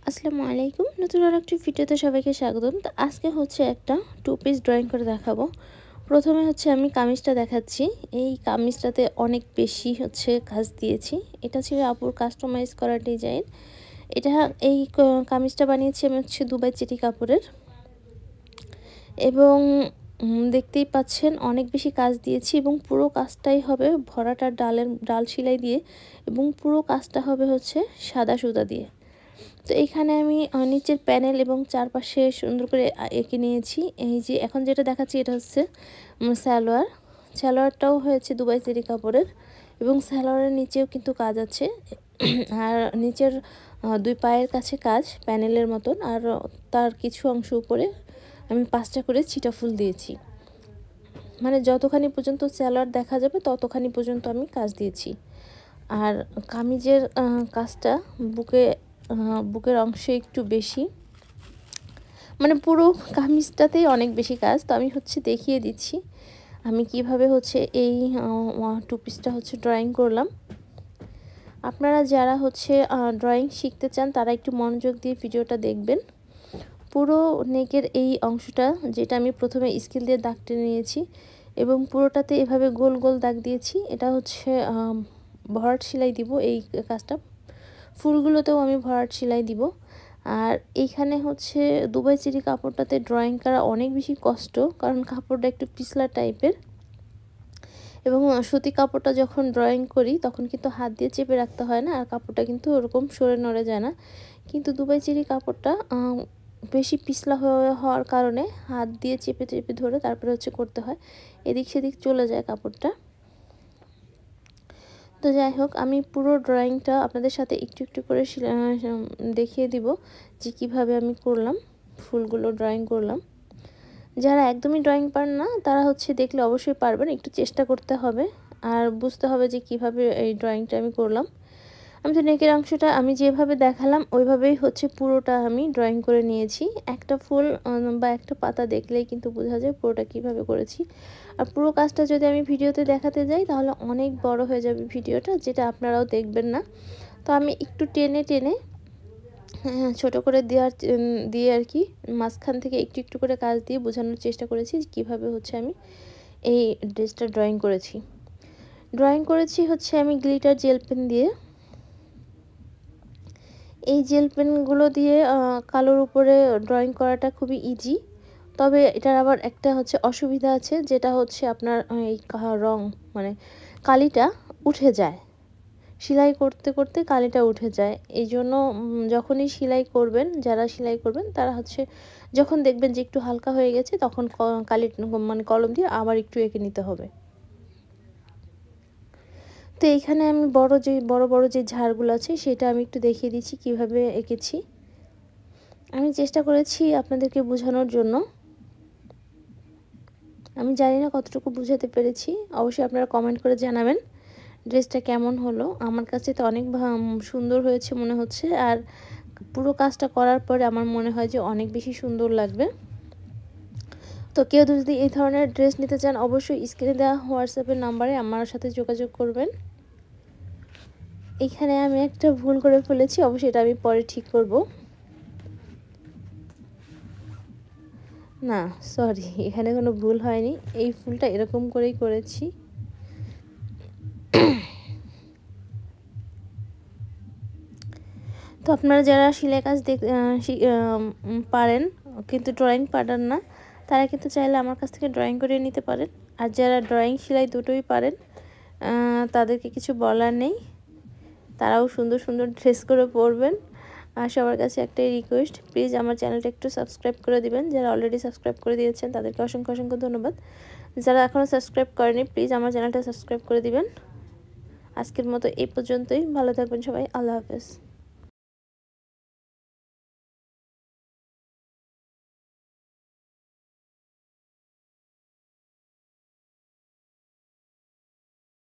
আসসালামু আলাইকুম। নতুন আরেকটি ভিডিওতে সবাইকে স্বাগতম। তো আজকে হচ্ছে একটা টু পিস ড্রয়িং করে দেখাবো। প্রথমে হচ্ছে আমি কামিজটা দেখাচ্ছি। এই কামিজটাতে অনেক বেশি হচ্ছে কাজ দিয়েছি। এটা ছিল আপুর কাস্টমাইজ করা ডিজাইন। এটা এই কামিজটা বানিয়েছি আমি হচ্ছে দুবাই চেটি কাপড়ের। এবং দেখতেই পাচ্ছেন অনেক বেশি কাজ দিয়েছি এবং পুরো কাজটাই হবে ভরাটা ডাল সেলাই দিয়ে এবং পুরো কাজটা হবে হচ্ছে সাদা সুতা দিয়ে। তো এখানে আমি নিচের প্যানেল এবং চারপাশে সুন্দর করে এঁকে নিয়েছি। এই যে এখন যেটা দেখাচ্ছি এটা হচ্ছে সালোয়ারটাও হয়েছে দুবাই চেরি কাপড়ের এবং সালোয়ারের নিচেও কিন্তু কাজ আছে। আর নিচের দুই পায়ের কাছে কাজ প্যানেলের মতন, আর তার কিছু অংশ উপরে আমি 5টা করে ছিটা ফুল দিয়েছি। মানে যতখানি পর্যন্ত সালোয়ার দেখা যাবে ততখানি পর্যন্ত আমি কাজ দিয়েছি। আর কামিজের কাজটা বুকের অংশে একটু বেশি, মানে পুরো কামিজটাতেই অনেক বেশি কাজ। তো আমি হচ্ছে দেখিয়ে দিচ্ছি আমি কিভাবে হচ্ছে এই টু পিসটা হচ্ছে ড্রয়িং করলাম। আপনারা যারা হচ্ছে ড্রয়িং শিখতে চান তারা একটু মনোযোগ দিয়ে ভিডিওটা দেখবেন। পুরো নেকের এই অংশটা যেটা আমি প্রথমে স্কেল দিয়ে দাগ টেনে নিয়েছি এবং পুরোটাতে এভাবে গোল গোল দাগ দিয়েছি। এটা হচ্ছে ভরাট সেলাই দিব। এই কাজটা ফুলগুলোতেও আমি ভরাট সেলাই দিব। আর এইখানে হচ্ছে দুবাই চেরি কাপড়টাতে ড্রয়িং করা অনেক বেশি কষ্ট, কারণ কাপড়টা একটু পিছলা টাইপের এবং সুতি কাপড়টা যখন ড্রয়িং করি তখন কিন্তু হাত দিয়ে চেপে রাখতে হয় না, আর কাপড়টা কিন্তু ওরকম সরে নড়ে যায় না। কিন্তু দুবাই চেরি কাপড়টা বেশি পিছলা হওয়ার কারণে হাত দিয়ে চেপে চেপে ধরে তারপরে হচ্ছে করতে হয়, এদিক সেদিক চলে যায় কাপড়টা। তো যাই হোক, আমি পুরো ড্রয়িংটা আপনাদের সাথে একটু একটু করে দেখিয়ে দিব যে কিভাবে আমি করলাম, ফুলগুলো ড্রয়িং করলাম। যারা একদমই ড্রয়িং পারেন না তারা হচ্ছে দেখলে অবশ্যই পারবেন, একটু চেষ্টা করতে হবে আর বুঝতে হবে যে কিভাবে এই ড্রয়িংটা আমি করলাম। আমি তো নেকের অংশটা আমি যেভাবে দেখালাম ওইভাবেই হচ্ছে পুরোটা আমি ড্রয়িং করে নিয়েছি। একটা ফুল বা একটা পাতা দেখলেই কিন্তু বোঝা যায় পুরোটা কিভাবে করেছি। আর পুরো কাজটা যদি আমি ভিডিওতে দেখাতে যাই তাহলে অনেক বড় হয়ে যাবে ভিডিওটা, যেটা আপনারাও দেখবেন না। তো আমি একটু টেনে টেনে ছোট করে দিয়ে আর কি মাঝখান থেকে একটু একটু করে কাজ দিয়ে বোঝানোর চেষ্টা করেছি কিভাবে হচ্ছে আমি এই ড্রেসটা ড্রয়িং করেছি হচ্ছে আমি গ্লিটার জেল পেন দিয়ে। এই জেল পেনগুলো দিয়ে কালোর উপরে ড্রয়িং করাটা খুবই ইজি, তবে এটার আবার একটা হচ্ছে অসুবিধা আছে, যেটা হচ্ছে আপনার এই রং মানে কালিটা উঠে যায়, সেলাই করতে করতে কালিটা উঠে যায়। এই জন্য যখনই সেলাই করবেন, যারা সেলাই করবেন তারা হচ্ছে যখন দেখবেন যে একটু হালকা হয়ে গেছে তখন মানে কলম দিয়ে আবার একটু এঁকে নিতে হবে। তো এইখানে আমি বড় বড় যে ঝাড়গুলো আছে সেটা আমি একটু দেখিয়ে দিচ্ছি কিভাবে এঁকেছি। আমি চেষ্টা করেছি আপনাদেরকে বোঝানোর জন্য। আমি জানি না কতটুকু বুঝাতে পেরেছি, অবশ্যই আপনারা কমেন্ট করে জানাবেন ড্রেসটা কেমন হলো। আমার কাছে তো অনেক সুন্দর হয়েছে মনে হচ্ছে, আর পুরো কাজটা করার পরে আমার মনে হয় যে অনেক বেশি সুন্দর লাগবে। তো কেউ যদি এই ধরনের ড্রেস নিতে চান অবশ্যই স্ক্রিনে দেওয়া হোয়াটসঅ্যাপের নাম্বারে আমার সাথে যোগাযোগ করবেন। এখানে আমি একটা ভুল করে ফেলেছি, অবশ্যই এটা আমি পরে ঠিক করব। না সরি, এখানে কোনো ভুল হয়নি, এই ফুলটা এরকম করেই করেছি। তো আপনারা যারা সেলাই কাজ পারেন কিন্তু ড্রয়িং পারেন না, তারা কিন্তু চাইলে আমার কাছ থেকে ড্রয়িং করে নিতে পারেন। আর যারা ড্রয়িং সেলাই দুটোই পারেন তাদেরকে কিছু বলার নেই, তারাও সুন্দর সুন্দর ড্রেস করে পরবেন। আর সবার কাছে একটাই রিকোয়েস্ট, প্লিজ আমার চ্যানেলটা একটু সাবস্ক্রাইব করে দিবেন। যারা অলরেডি সাবস্ক্রাইব করে দিয়েছেন তাদেরকে অসংখ্য অসংখ্য ধন্যবাদ। যারা এখনও সাবস্ক্রাইব করেনি প্লিজ আমার চ্যানেলটা সাবস্ক্রাইব করে দিবেন। আজকের মতো এই পর্যন্তই, ভালো থাকবেন সবাই, আল্লাহ হাফেজ।